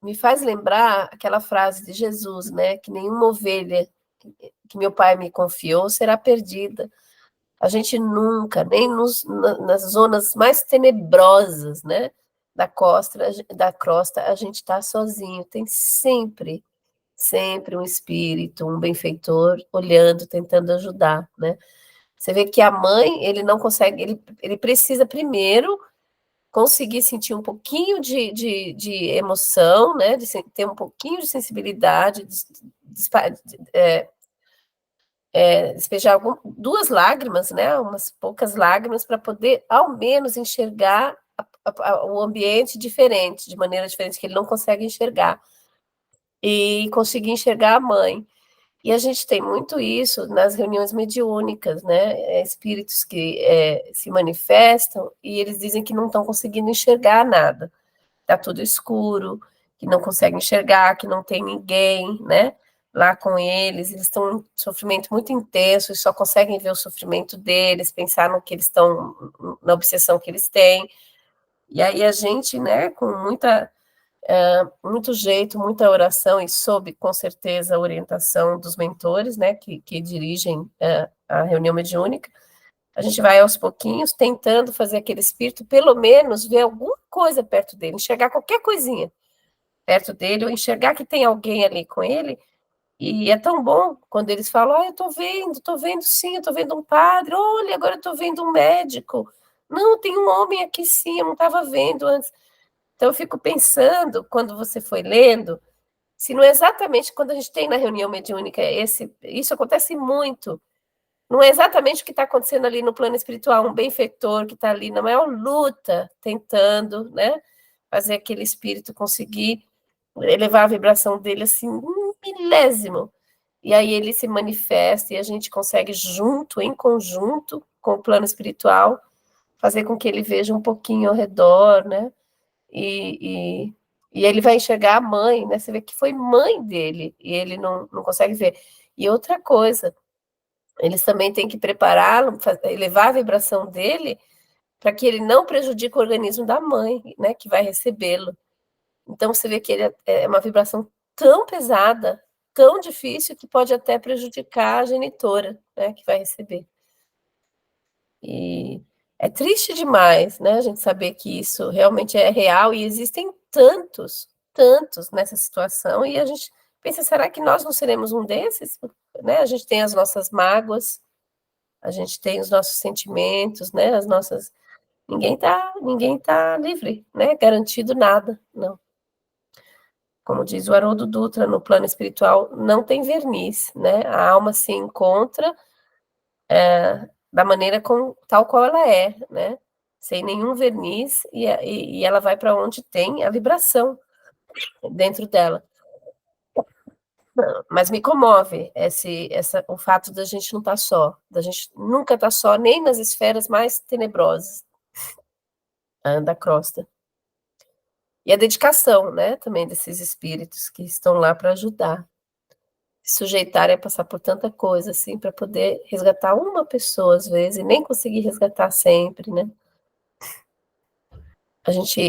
Me faz lembrar aquela frase de Jesus, né? Que nenhuma ovelha que meu pai me confiou será perdida. A gente nunca, nem nas zonas mais tenebrosas, né? Da crosta, a gente está sozinho. Tem sempre um espírito, um benfeitor olhando, tentando ajudar, né? Você vê que a mãe, ele não consegue, ele precisa primeiro conseguir sentir um pouquinho de emoção, né? De ter um pouquinho de sensibilidade, despejar duas lágrimas, né? Umas poucas lágrimas para poder, ao menos, enxergar o ambiente diferente, de maneira diferente, que ele não consegue enxergar. E conseguir enxergar a mãe. E a gente tem muito isso nas reuniões mediúnicas, né? Espíritos que se manifestam e eles dizem que não estão conseguindo enxergar nada. Está tudo escuro, que não conseguem enxergar, que não tem ninguém, né? Lá com eles estão em sofrimento muito intenso e só conseguem ver o sofrimento deles, pensar no que eles estão, na obsessão que eles têm. E aí a gente, né, com muito jeito, muita oração e sob, com certeza, a orientação dos mentores, né, que dirigem a reunião mediúnica, a gente vai aos pouquinhos tentando fazer aquele espírito, pelo menos, ver alguma coisa perto dele, enxergar qualquer coisinha perto dele, ou enxergar que tem alguém ali com ele, e é tão bom quando eles falam, eu tô vendo sim, eu tô vendo um padre, olha, agora eu tô vendo um médico, não, tem um homem aqui sim, eu não estava vendo antes. Então, eu fico pensando, quando você foi lendo, se não é exatamente quando a gente tem na reunião mediúnica, isso acontece muito, não é exatamente o que está acontecendo ali no plano espiritual, um benfeitor que está ali na maior luta, tentando, né, fazer aquele espírito conseguir elevar a vibração dele assim, um milésimo, e aí ele se manifesta e a gente consegue junto, em conjunto com o plano espiritual, fazer com que ele veja um pouquinho ao redor, né, e ele vai enxergar a mãe, né? Você vê que foi mãe dele e ele não consegue ver. E outra coisa, eles também têm que prepará-lo, elevar a vibração dele para que ele não prejudique o organismo da mãe, né? Que vai recebê-lo. Então você vê que ele é uma vibração tão pesada, tão difícil, que pode até prejudicar a genitora, né? Que vai receber. E é triste demais, né, a gente saber que isso realmente é real e existem tantos nessa situação, e a gente pensa, será que nós não seremos um desses? Né? A gente tem as nossas mágoas, a gente tem os nossos sentimentos, né, as nossas... Ninguém tá livre, né, garantido nada, não. Como diz o Haroldo Dutra, no plano espiritual não tem verniz, né, a alma se encontra da maneira tal qual ela é, né? Sem nenhum verniz, e ela vai para onde tem a vibração dentro dela. Mas me comove o fato da gente não estar só, da gente nunca estar só, nem nas esferas mais tenebrosas da crosta. E a dedicação, né, também desses espíritos que estão lá para ajudar. Se sujeitarem a passar por tanta coisa, assim, para poder resgatar uma pessoa, às vezes, e nem conseguir resgatar sempre, né?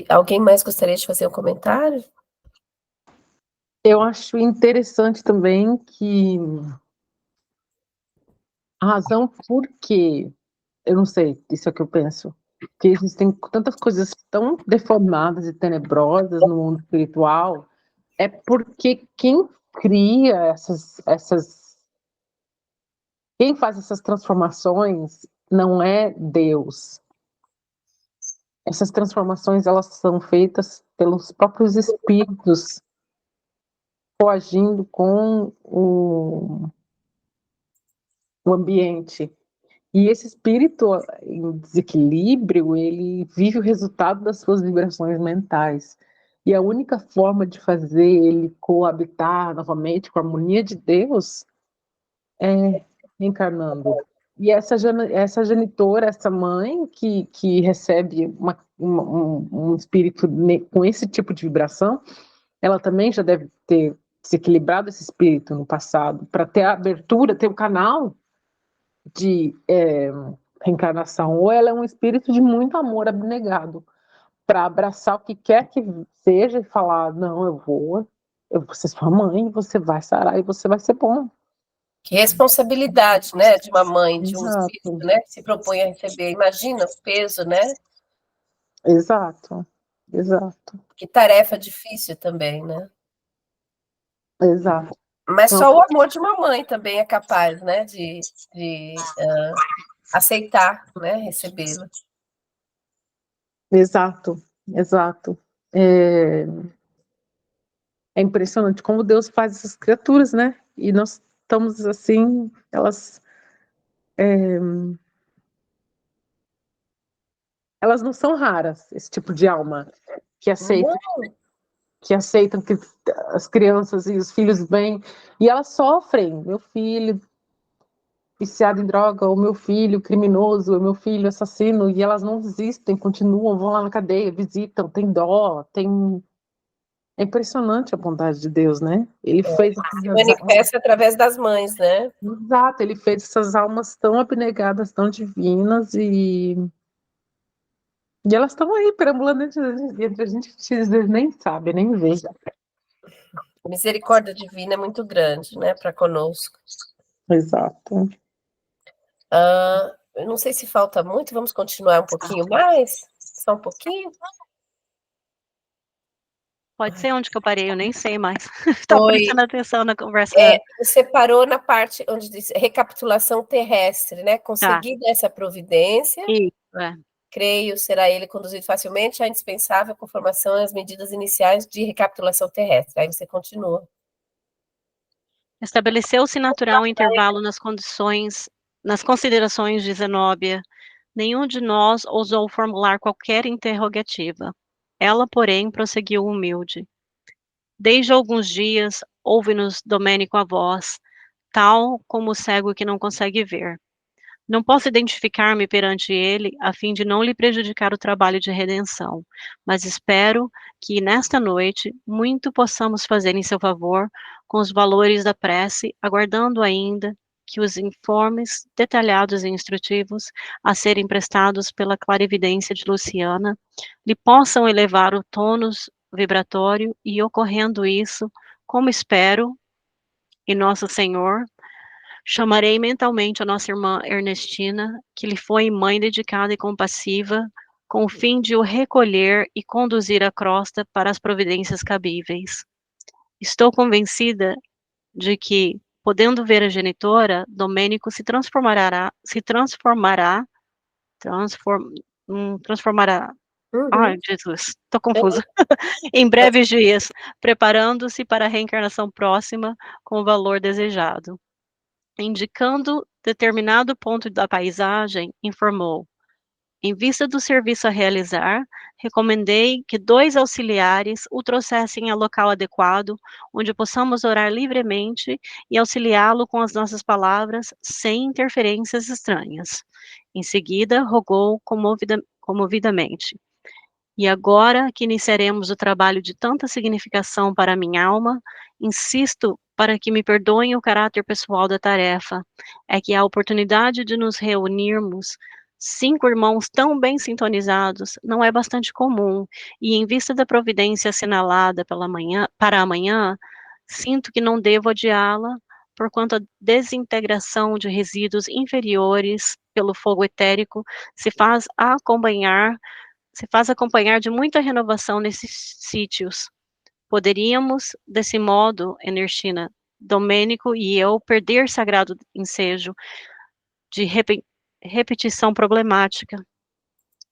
Alguém mais gostaria de fazer um comentário? Eu acho interessante também que a razão por que, eu não sei, isso é o que eu penso, que existem tantas coisas tão deformadas e tenebrosas no mundo espiritual, é porque quem cria quem faz essas transformações não é Deus. Essas transformações, elas são feitas pelos próprios espíritos coagindo com o ambiente. E esse espírito em desequilíbrio, ele vive o resultado das suas vibrações mentais. E a única forma de fazer ele coabitar novamente com a harmonia de Deus é reencarnando. E essa genitora, essa mãe que recebe um espírito com esse tipo de vibração, ela também já deve ter desequilibrado esse espírito no passado, para ter a abertura, ter o canal de reencarnação. Ou ela é um espírito de muito amor abnegado, para abraçar o que quer que seja e falar: não, eu vou ser sua mãe, você vai sarar e você vai ser bom. Que responsabilidade, né, de uma mãe, de um espírito, Exato. né, que se propõe a receber. Imagina o peso, né? Exato, exato, Que tarefa difícil também, né? exato. Mas Não, só o amor de uma mãe também é capaz, né, de aceitar, né, recebê-la. exato, exato. É impressionante como Deus faz essas criaturas, né? E nós estamos assim, elas não são raras, esse tipo de alma que aceita, Não, que aceitam que as crianças e os filhos vêm e elas sofrem. Meu filho viciado em droga, o meu filho criminoso, o meu filho assassino, e elas não desistem, continuam, vão lá na cadeia, visitam, tem dó, tem. É impressionante a bondade de Deus, né? Ele fez se manifesta através das mães, né? exato, ele fez essas almas tão abnegadas, tão divinas e elas estão aí perambulando entre a gente nem sabe, nem vê. A misericórdia divina é muito grande, né, para conosco. Exato. Eu não sei se falta muito, vamos continuar um pouquinho mais? Só um pouquinho? Pode ser onde que eu parei, eu nem sei mais. Estava Foi, prestando atenção na conversa. você parou na parte onde diz recapitulação terrestre, né? Tá, Conseguida essa providência, isso, creio, será ele conduzido facilmente à indispensável conformação às medidas iniciais de recapitulação terrestre. Aí você continua. Estabeleceu-se natural intervalo nas considerações de Zenóbia. Nenhum de nós ousou formular qualquer interrogativa. Ela, porém, prosseguiu humilde. Desde alguns dias, ouve-nos Domênico a voz, tal como o cego que não consegue ver. Não posso identificar-me perante ele, a fim de não lhe prejudicar o trabalho de redenção, mas espero que, nesta noite, muito possamos fazer em seu favor com os valores da prece, aguardando ainda que os informes detalhados e instrutivos a serem prestados pela clarividência de Luciana lhe possam elevar o tônus vibratório e, ocorrendo isso, como espero, e Nosso Senhor, chamarei mentalmente a nossa irmã Ernestina, que lhe foi mãe dedicada e compassiva, com o fim de o recolher e conduzir a crosta para as providências cabíveis. Estou convencida de que, podendo ver a genitora, Domênico transformará. Ai, Jesus, estou confusa. Em breves dias, preparando-se para a reencarnação próxima com o valor desejado. Indicando determinado ponto da paisagem, informou: em vista do serviço a realizar, recomendei que 2 auxiliares o trouxessem a local adequado, onde possamos orar livremente e auxiliá-lo com as nossas palavras, sem interferências estranhas. Em seguida, rogou comovidamente: e agora que iniciaremos o trabalho de tanta significação para a minha alma, insisto para que me perdoem o caráter pessoal da tarefa. É que a oportunidade de nos reunirmos 5 irmãos tão bem sintonizados não é bastante comum, e em vista da providência assinalada para amanhã, sinto que não devo adiá-la, porquanto a desintegração de resíduos inferiores pelo fogo etérico se faz acompanhar de muita renovação nesses sítios. Poderíamos, desse modo, Ernestina, Domênico e eu, perder sagrado ensejo de repetição problemática.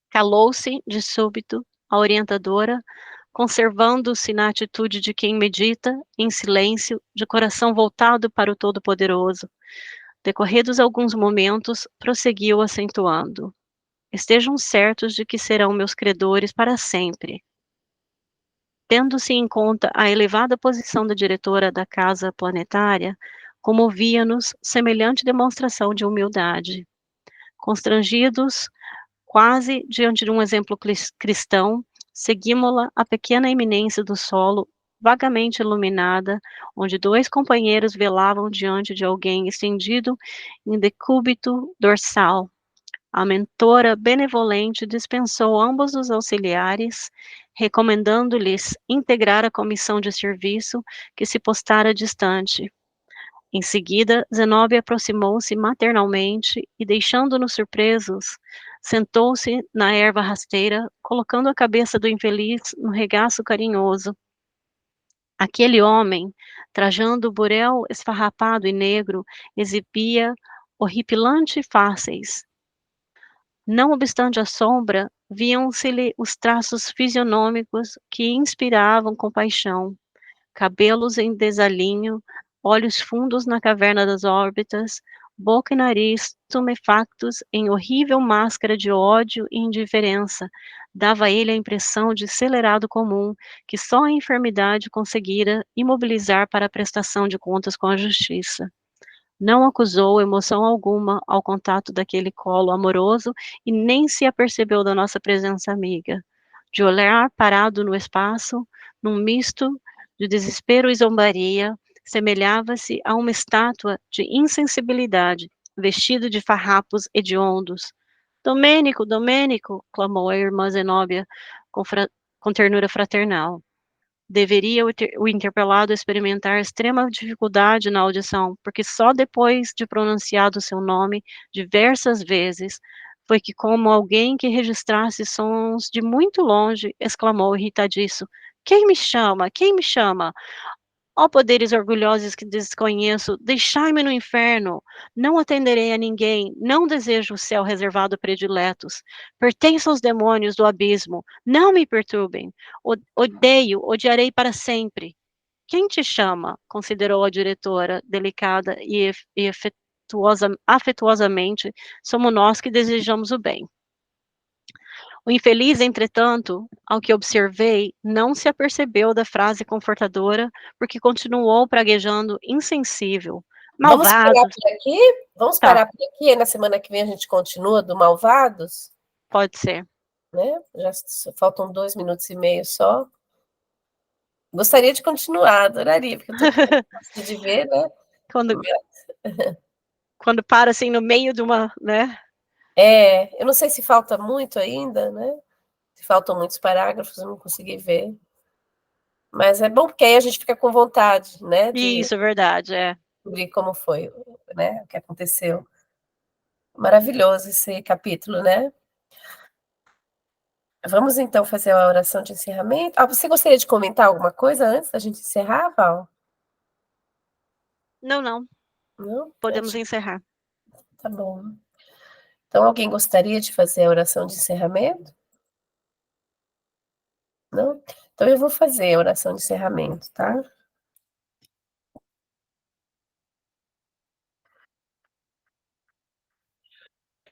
Calou-se, de súbito, a orientadora, conservando-se na atitude de quem medita, em silêncio, de coração voltado para o Todo-Poderoso. Decorridos alguns momentos, prosseguiu acentuando: estejam certos de que serão meus credores para sempre. Tendo-se em conta a elevada posição da diretora da Casa Planetária, comovia-nos semelhante demonstração de humildade. Constrangidos, quase diante de um exemplo cristão, seguimos-la à pequena eminência do solo, vagamente iluminada, onde 2 companheiros velavam diante de alguém estendido em decúbito dorsal. A mentora benevolente dispensou ambos os auxiliares, recomendando-lhes integrar a comissão de serviço que se postara distante. Em seguida, Zenobia aproximou-se maternalmente e, deixando-nos surpresos, sentou-se na erva rasteira, colocando a cabeça do infeliz no regaço carinhoso. Aquele homem, trajando burel esfarrapado e negro, exibia horripilante fáceis. Não obstante a sombra, viam-se-lhe os traços fisionômicos que inspiravam compaixão. Cabelos em desalinho, olhos fundos na caverna das órbitas, boca e nariz tumefactos em horrível máscara de ódio e indiferença, dava a ele a impressão de celerado comum, que só a enfermidade conseguira imobilizar para a prestação de contas com a justiça. Não acusou emoção alguma ao contato daquele colo amoroso e nem se apercebeu da nossa presença amiga. De olhar parado no espaço, num misto de desespero e zombaria, semelhava-se a uma estátua de insensibilidade, vestido de farrapos hediondos. Domênico, Domênico, clamou a irmã Zenóbia com ternura fraternal. Deveria o interpelado experimentar extrema dificuldade na audição, porque só depois de pronunciado seu nome diversas vezes foi que, como alguém que registrasse sons de muito longe, exclamou irritadiço: Quem me chama? Quem me chama? Ó poderes orgulhosos que desconheço, deixai-me no inferno. Não atenderei a ninguém, não desejo o céu reservado a prediletos. Pertenço aos demônios do abismo, não me perturbem. Odeio, odiarei para sempre. Quem te chama? Considerou a diretora, delicada e afetuosamente, somos nós que desejamos o bem. O infeliz, entretanto, ao que observei, não se apercebeu da frase confortadora, porque continuou praguejando insensível. Vamos parar Malvados. por aqui? Vamos Tá. parar por aqui, e na semana que vem a gente continua do Malvados? Pode ser. Né? Já faltam 2 minutos e meio só. Gostaria de continuar, adoraria, porque eu tô com de ver, né? Quando para assim no meio de uma, né? Eu não sei se falta muito ainda, né? Se faltam muitos parágrafos, eu não consegui ver. Mas é bom porque aí a gente fica com vontade, né? De Isso, é verdade, descobrir como foi, né? O que aconteceu. Maravilhoso esse capítulo, né? Vamos então fazer a oração de encerramento. Você gostaria de comentar alguma coisa antes da gente encerrar, Val? Não. Não? Podemos encerrar. Tá bom. Então, alguém gostaria de fazer a oração de encerramento? Não? Então, eu vou fazer a oração de encerramento, tá?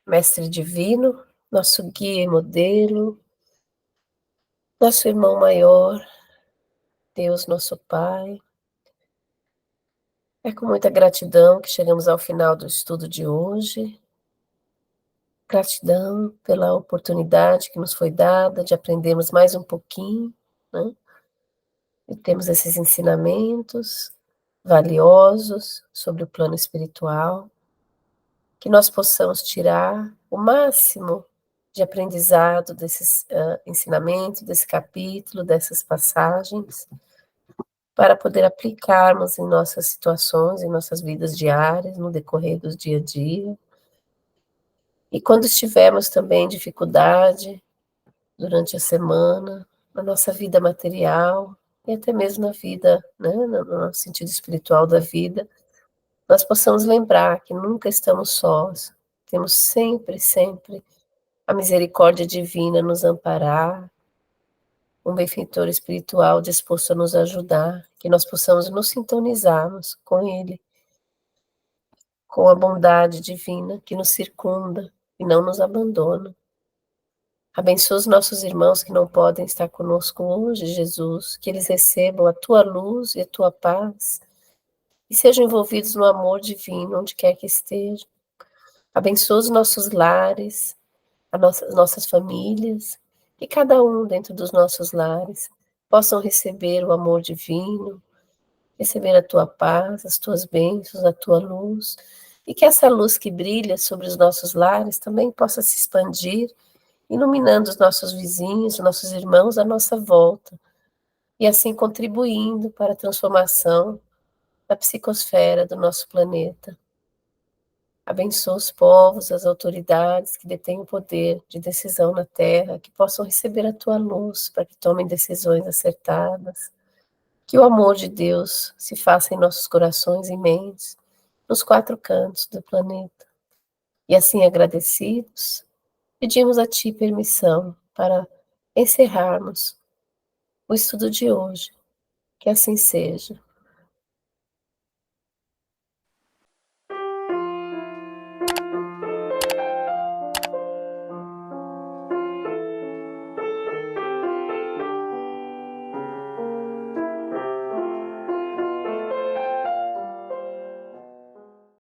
Mestre Divino, nosso guia e modelo, nosso irmão maior, Deus, nosso Pai. É com muita gratidão que chegamos ao final do estudo de hoje. Gratidão pela oportunidade que nos foi dada de aprendermos mais um pouquinho, né? E temos esses ensinamentos valiosos sobre o plano espiritual, que nós possamos tirar o máximo de aprendizado desses ensinamentos, desse capítulo, dessas passagens, para poder aplicarmos em nossas situações, em nossas vidas diárias, no decorrer do dia a dia. E quando estivermos também em dificuldade, durante a semana, na nossa vida material, e até mesmo na vida, né, no sentido espiritual da vida, nós possamos lembrar que nunca estamos sós, temos sempre, sempre a misericórdia divina a nos amparar, um benfeitor espiritual disposto a nos ajudar, que nós possamos nos sintonizarmos com Ele, com a bondade divina que nos circunda e não nos abandona. Abençoa os nossos irmãos que não podem estar conosco hoje, Jesus, que eles recebam a tua luz e a tua paz e sejam envolvidos no amor divino, onde quer que estejam. Abençoa os nossos lares, as nossas famílias, que cada um dentro dos nossos lares possam receber o amor divino, receber a tua paz, as tuas bênçãos, a tua luz, e que essa luz que brilha sobre os nossos lares também possa se expandir, iluminando os nossos vizinhos, os nossos irmãos à nossa volta, e assim contribuindo para a transformação da psicosfera do nosso planeta. Abençoa os povos, as autoridades que detêm o poder de decisão na Terra, que possam receber a tua luz para que tomem decisões acertadas. Que o amor de Deus se faça em nossos corações e mentes, nos 4 cantos do planeta. E assim, agradecidos, pedimos a Ti permissão para encerrarmos o estudo de hoje. Que assim seja.